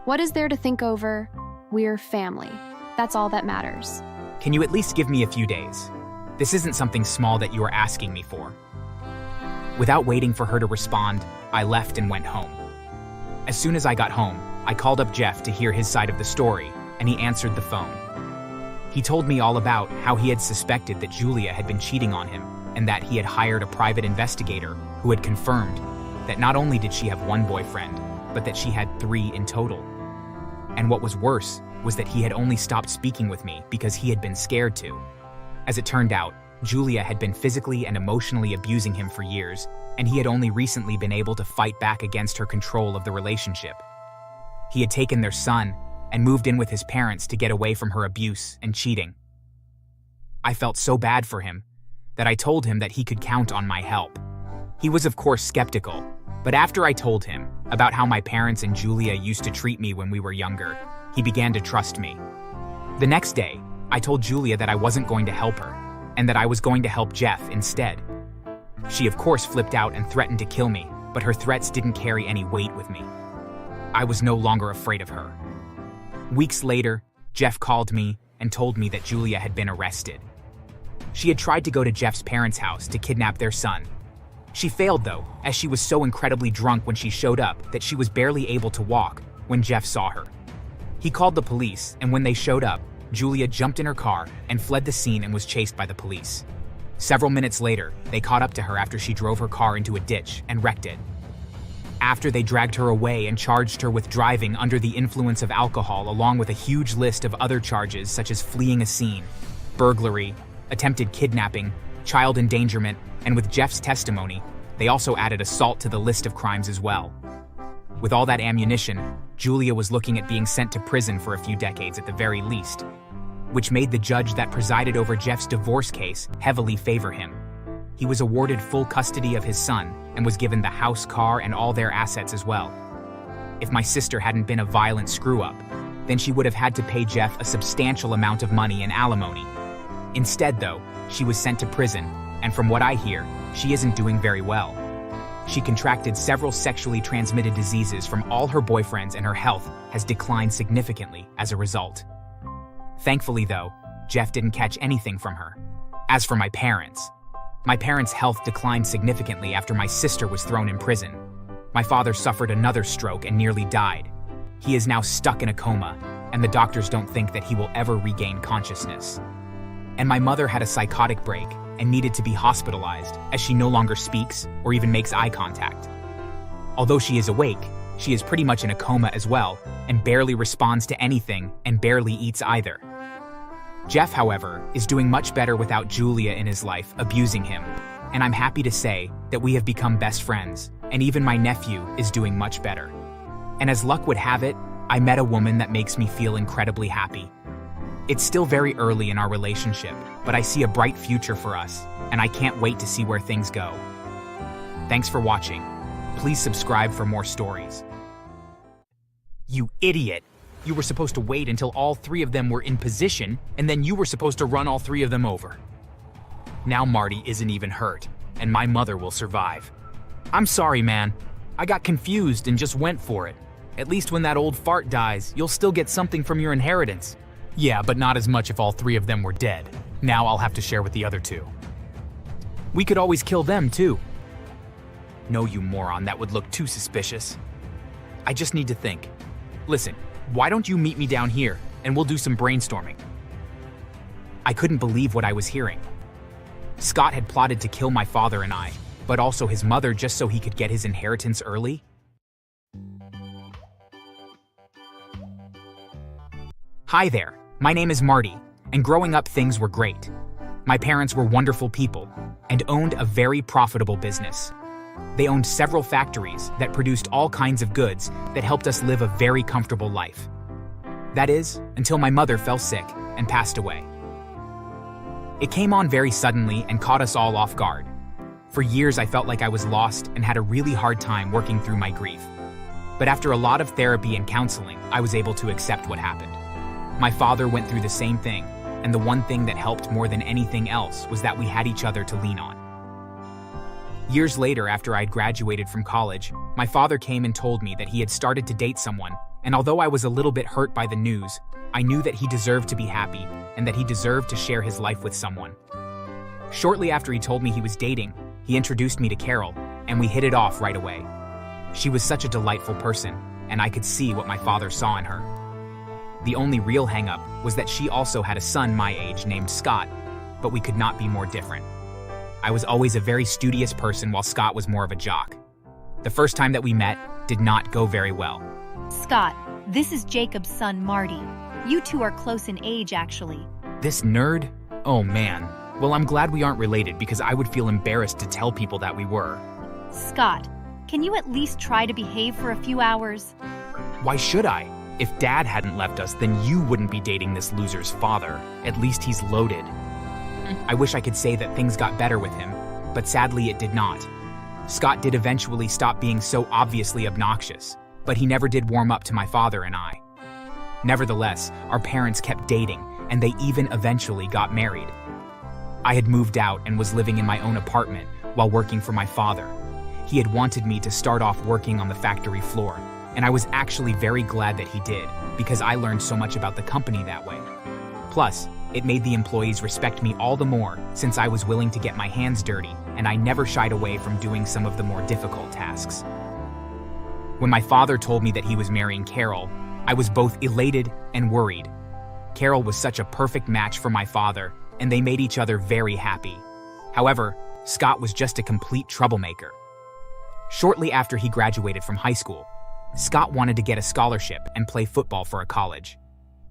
What is there to think over? We're family. That's all that matters. Can you at least give me a few days? This isn't something small that you are asking me for. Without waiting for her to respond, I left and went home. As soon as I got home, I called up Jeff to hear his side of the story, and he answered the phone. He told me all about how he had suspected that Julia had been cheating on him, and that he had hired a private investigator who had confirmed that not only did she have one boyfriend, but that she had 3 in total. And what was worse was that he had only stopped speaking with me because he had been scared to. As it turned out, Julia had been physically and emotionally abusing him for years, and he had only recently been able to fight back against her control of the relationship. He had taken their son and moved in with his parents to get away from her abuse and cheating. I felt so bad for him that I told him that he could count on my help. He was of course skeptical, but after I told him about how my parents and Julia used to treat me when we were younger, he began to trust me. The next day, I told Julia that I wasn't going to help her, and that I was going to help Jeff instead. She of course flipped out and threatened to kill me, but her threats didn't carry any weight with me. I was no longer afraid of her. Weeks later, Jeff called me and told me that Julia had been arrested. She had tried to go to Jeff's parents' house to kidnap their son. She failed though, as she was so incredibly drunk when she showed up that she was barely able to walk when Jeff saw her. He called the police, and when they showed up, Julia jumped in her car and fled the scene and was chased by the police. Several minutes later, they caught up to her after she drove her car into a ditch and wrecked it. After they dragged her away and charged her with driving under the influence of alcohol, along with a huge list of other charges such as fleeing a scene, burglary, attempted kidnapping, child endangerment, and with Jeff's testimony, they also added assault to the list of crimes as well. With all that ammunition, Julia was looking at being sent to prison for a few decades at the very least, which made the judge that presided over Jeff's divorce case heavily favor him. He was awarded full custody of his son and was given the house, car, and all their assets as well. If my sister hadn't been a violent screw-up, then she would have had to pay Jeff a substantial amount of money in alimony. Instead, though, she was sent to prison, and from what I hear, she isn't doing very well. She contracted several sexually transmitted diseases from all her boyfriends, and her health has declined significantly as a result. Thankfully, though, Jeff didn't catch anything from her. As for my parents' health declined significantly after my sister was thrown in prison. My father suffered another stroke and nearly died. He is now stuck in a coma, and the doctors don't think that he will ever regain consciousness. And my mother had a psychotic break and needed to be hospitalized, as she no longer speaks or even makes eye contact. Although she is awake, she is pretty much in a coma as well, and barely responds to anything and barely eats either. Jeff, however, is doing much better without Julia in his life abusing him, and I'm happy to say that we have become best friends, and even my nephew is doing much better. And as luck would have it, I met a woman that makes me feel incredibly happy. It's still very early in our relationship, but I see a bright future for us, and I can't wait to see where things go. Thanks for watching. Please subscribe for more stories. You idiot! You were supposed to wait until all three of them were in position, and then you were supposed to run all three of them over. Now Marty isn't even hurt, and my mother will survive. I'm sorry, man. I got confused and just went for it. At least when that old fart dies, you'll still get something from your inheritance. Yeah, but not as much if all three of them were dead. Now I'll have to share with the other two. We could always kill them, too. No, you moron, that would look too suspicious. I just need to think. Listen, why don't you meet me down here, and we'll do some brainstorming. I couldn't believe what I was hearing. Scott had plotted to kill my father and I, but also his mother just so he could get his inheritance early? Hi there, my name is Marty, and growing up things were great. My parents were wonderful people and owned a very profitable business. They owned several factories that produced all kinds of goods that helped us live a very comfortable life. That is, until my mother fell sick and passed away. It came on very suddenly and caught us all off guard. For years I felt like I was lost and had a really hard time working through my grief. But after a lot of therapy and counseling, I was able to accept what happened. My father went through the same thing, and the one thing that helped more than anything else was that we had each other to lean on. Years later, after I'd graduated from college, my father came and told me that he had started to date someone, and although I was a little bit hurt by the news, I knew that he deserved to be happy and that he deserved to share his life with someone. Shortly after he told me he was dating, he introduced me to Carol, and we hit it off right away. She was such a delightful person, and I could see what my father saw in her. The only real hang-up was that she also had a son my age named Scott, but we could not be more different. I was always a very studious person while Scott was more of a jock. The first time that we met did not go very well. Scott, this is Jacob's son, Marty. You two are close in age, actually. This nerd? Oh man. Well, I'm glad we aren't related because I would feel embarrassed to tell people that we were. Scott, can you at least try to behave for a few hours? Why should I? If Dad hadn't left us, then you wouldn't be dating this loser's father. At least he's loaded. I wish I could say that things got better with him, but sadly it did not. Scott did eventually stop being so obviously obnoxious, but he never did warm up to my father and I. Nevertheless, our parents kept dating, and they even eventually got married. I had moved out and was living in my own apartment while working for my father. He had wanted me to start off working on the factory floor, and I was actually very glad that he did, because I learned so much about the company that way. Plus, it made the employees respect me all the more since I was willing to get my hands dirty, and I never shied away from doing some of the more difficult tasks. When my father told me that he was marrying Carol, I was both elated and worried. Carol was such a perfect match for my father, and they made each other very happy. However, Scott was just a complete troublemaker. Shortly after he graduated from high school, Scott wanted to get a scholarship and play football for a college.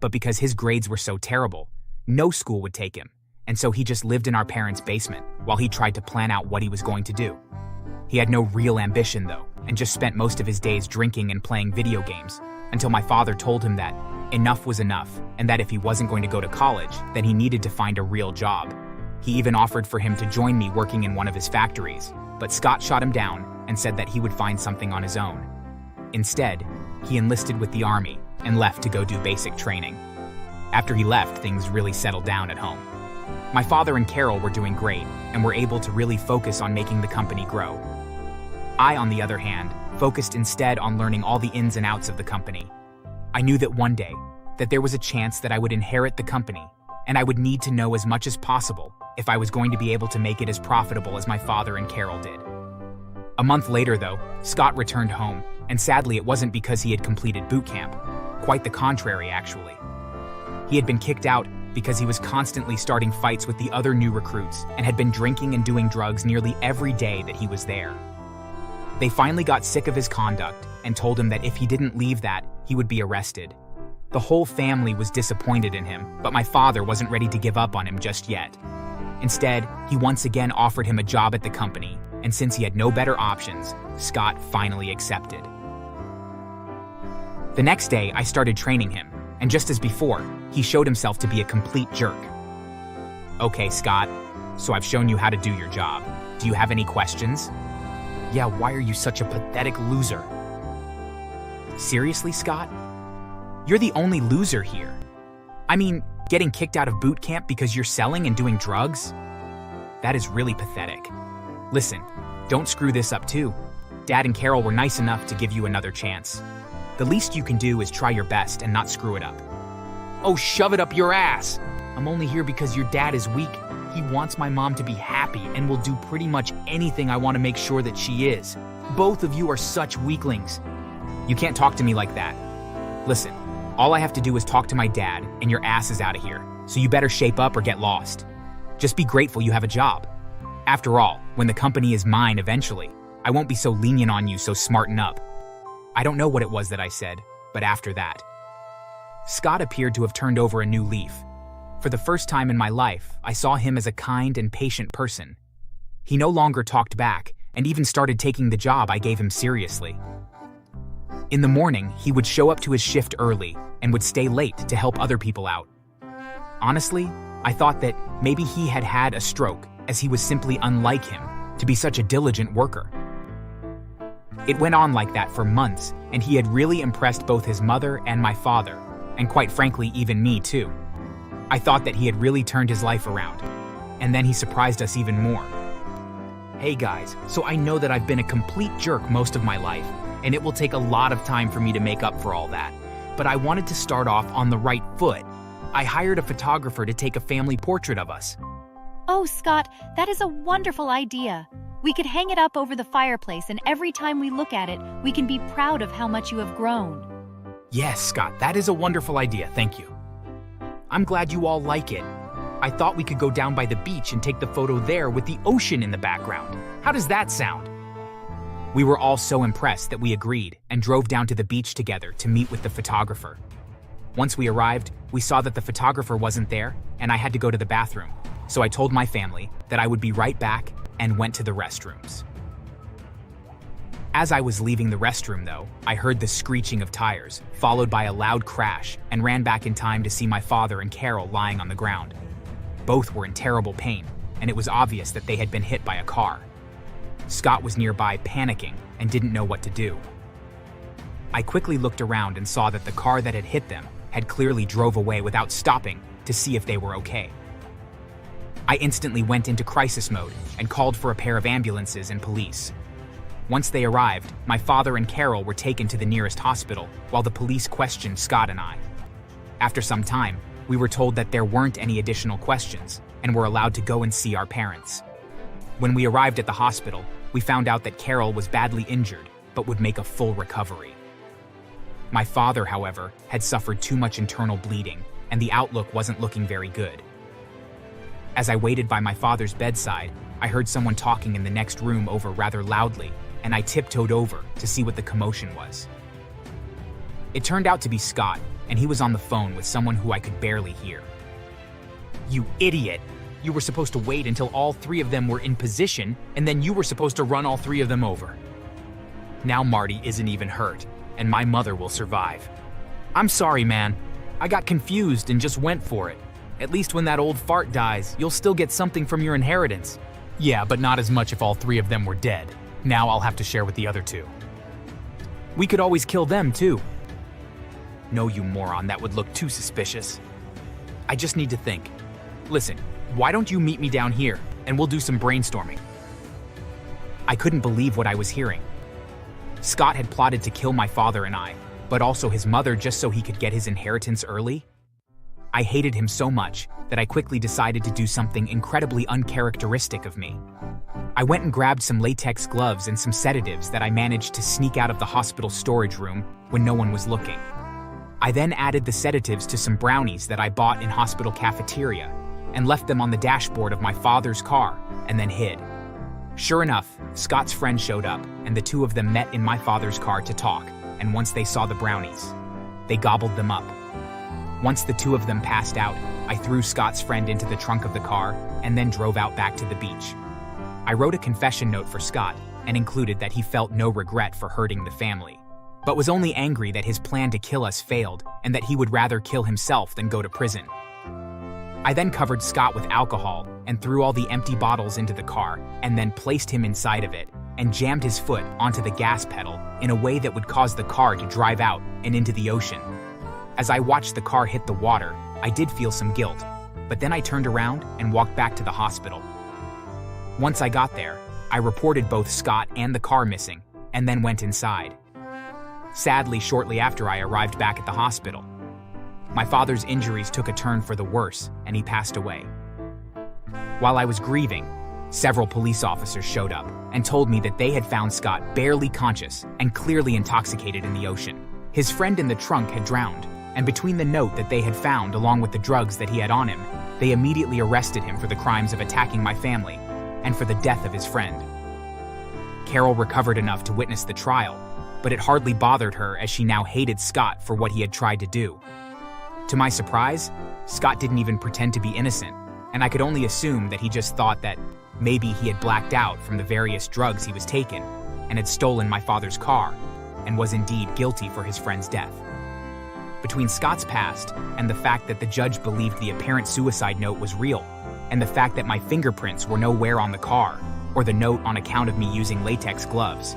But because his grades were so terrible, no school would take him, and so he just lived in our parents' basement while he tried to plan out what he was going to do. He had no real ambition though, and just spent most of his days drinking and playing video games, until my father told him that enough was enough, and that if he wasn't going to go to college, then he needed to find a real job. He even offered for him to join me working in one of his factories, but Scott shot him down and said that he would find something on his own. Instead, he enlisted with the army, and left to go do basic training. After he left, things really settled down at home. My father and Carol were doing great and were able to really focus on making the company grow. I, on the other hand, focused instead on learning all the ins and outs of the company. I knew that one day, that there was a chance that I would inherit the company, and I would need to know as much as possible if I was going to be able to make it as profitable as my father and Carol did. A month later, though, Scott returned home, and sadly it wasn't because he had completed boot camp. Quite the contrary, actually. He had been kicked out because he was constantly starting fights with the other new recruits and had been drinking and doing drugs nearly every day that he was there. They finally got sick of his conduct and told him that if he didn't leave that, he would be arrested. The whole family was disappointed in him, but my father wasn't ready to give up on him just yet. Instead, he once again offered him a job at the company, and since he had no better options, Scott finally accepted. The next day, I started training him, and just as before, he showed himself to be a complete jerk. Okay, Scott, so I've shown you how to do your job. Do you have any questions? Yeah, why are you such a pathetic loser? Seriously, Scott? You're the only loser here. I mean, getting kicked out of boot camp because you're selling and doing drugs? That is really pathetic. Listen, don't screw this up too. Dad and Carol were nice enough to give you another chance. The least you can do is try your best and not screw it up. Oh, shove it up your ass! I'm only here because your dad is weak. He wants my mom to be happy and will do pretty much anything I want to make sure that she is. Both of you are such weaklings. You can't talk to me like that. Listen, all I have to do is talk to my dad and your ass is out of here, so you better shape up or get lost. Just be grateful you have a job. After all, when the company is mine eventually, I won't be so lenient on you, so smarten up. I don't know what it was that I said, but after that, Scott appeared to have turned over a new leaf. For the first time in my life, I saw him as a kind and patient person. He no longer talked back and even started taking the job I gave him seriously. In the morning, he would show up to his shift early and would stay late to help other people out. Honestly, I thought that maybe he had had a stroke, as he was simply unlike him to be such a diligent worker. It went on like that for months, and he had really impressed both his mother and my father, and quite frankly, even me too. I thought that he had really turned his life around, and then he surprised us even more. Hey guys, so I know that I've been a complete jerk most of my life, and it will take a lot of time for me to make up for all that, but I wanted to start off on the right foot. I hired a photographer to take a family portrait of us. Oh, Scott, that is a wonderful idea. We could hang it up over the fireplace, and every time we look at it, we can be proud of how much you have grown. Yes, Scott, that is a wonderful idea, thank you. I'm glad you all like it. I thought we could go down by the beach and take the photo there with the ocean in the background. How does that sound? We were all so impressed that we agreed and drove down to the beach together to meet with the photographer. Once we arrived, we saw that the photographer wasn't there and I had to go to the bathroom. So I told my family that I would be right back and went to the restrooms. As I was leaving the restroom though, I heard the screeching of tires, followed by a loud crash, and ran back in time to see my father and Carol lying on the ground. Both were in terrible pain, and it was obvious that they had been hit by a car. Scott was nearby panicking and didn't know what to do. I quickly looked around and saw that the car that had hit them had clearly drove away without stopping to see if they were okay. I instantly went into crisis mode and called for a pair of ambulances and police. Once they arrived, my father and Carol were taken to the nearest hospital while the police questioned Scott and I. After some time, we were told that there weren't any additional questions and were allowed to go and see our parents. When we arrived at the hospital, we found out that Carol was badly injured but would make a full recovery. My father, however, had suffered too much internal bleeding and the outlook wasn't looking very good. As I waited by my father's bedside, I heard someone talking in the next room over rather loudly, and I tiptoed over to see what the commotion was. It turned out to be Scott, and he was on the phone with someone who I could barely hear. You idiot! You were supposed to wait until all three of them were in position, and then you were supposed to run all three of them over. Now Marty isn't even hurt, and my mother will survive. I'm sorry, man. I got confused and just went for it. At least when that old fart dies, you'll still get something from your inheritance. Yeah, but not as much if all three of them were dead. Now I'll have to share with the other two. We could always kill them too. No, you moron, that would look too suspicious. I just need to think. Listen, why don't you meet me down here, and we'll do some brainstorming. I couldn't believe what I was hearing. Scott had plotted to kill my father and I, but also his mother just so he could get his inheritance early? I hated him so much that I quickly decided to do something incredibly uncharacteristic of me. I went and grabbed some latex gloves and some sedatives that I managed to sneak out of the hospital storage room when no one was looking. I then added the sedatives to some brownies that I bought in hospital cafeteria and left them on the dashboard of my father's car and then hid. Sure enough, Scott's friend showed up and the two of them met in my father's car to talk, and once they saw the brownies, they gobbled them up. Once the two of them passed out, I threw Scott's friend into the trunk of the car and then drove out back to the beach. I wrote a confession note for Scott and included that he felt no regret for hurting the family, but was only angry that his plan to kill us failed and that he would rather kill himself than go to prison. I then covered Scott with alcohol and threw all the empty bottles into the car and then placed him inside of it and jammed his foot onto the gas pedal in a way that would cause the car to drive out and into the ocean. As I watched the car hit the water, I did feel some guilt, but then I turned around and walked back to the hospital. Once I got there, I reported both Scott and the car missing, and then went inside. Sadly, shortly after I arrived back at the hospital, my father's injuries took a turn for the worse, and he passed away. While I was grieving, several police officers showed up and told me that they had found Scott barely conscious and clearly intoxicated in the ocean. His friend in the trunk had drowned, and between the note that they had found along with the drugs that he had on him, they immediately arrested him for the crimes of attacking my family and for the death of his friend. Carol recovered enough to witness the trial, but it hardly bothered her as she now hated Scott for what he had tried to do. To my surprise, Scott didn't even pretend to be innocent, and I could only assume that he just thought that maybe he had blacked out from the various drugs he was taking and had stolen my father's car and was indeed guilty for his friend's death. Between Scott's past and the fact that the judge believed the apparent suicide note was real, and the fact that my fingerprints were nowhere on the car or the note on account of me using latex gloves,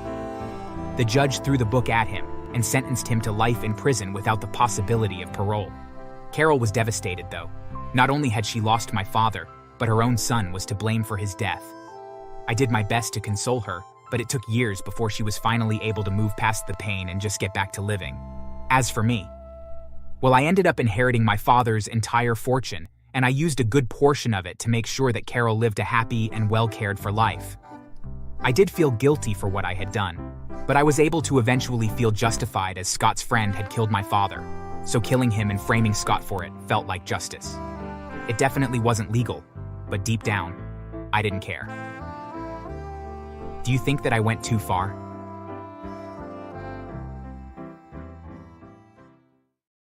the judge threw the book at him and sentenced him to life in prison without the possibility of parole. Carol was devastated, though. Not only had she lost my father, but her own son was to blame for his death. I did my best to console her, but it took years before she was finally able to move past the pain and just get back to living. As for me, well, I ended up inheriting my father's entire fortune, and I used a good portion of it to make sure that Carol lived a happy and well-cared-for life. I did feel guilty for what I had done, but I was able to eventually feel justified as Scott's friend had killed my father, so killing him and framing Scott for it felt like justice. It definitely wasn't legal, but deep down, I didn't care. Do you think that I went too far?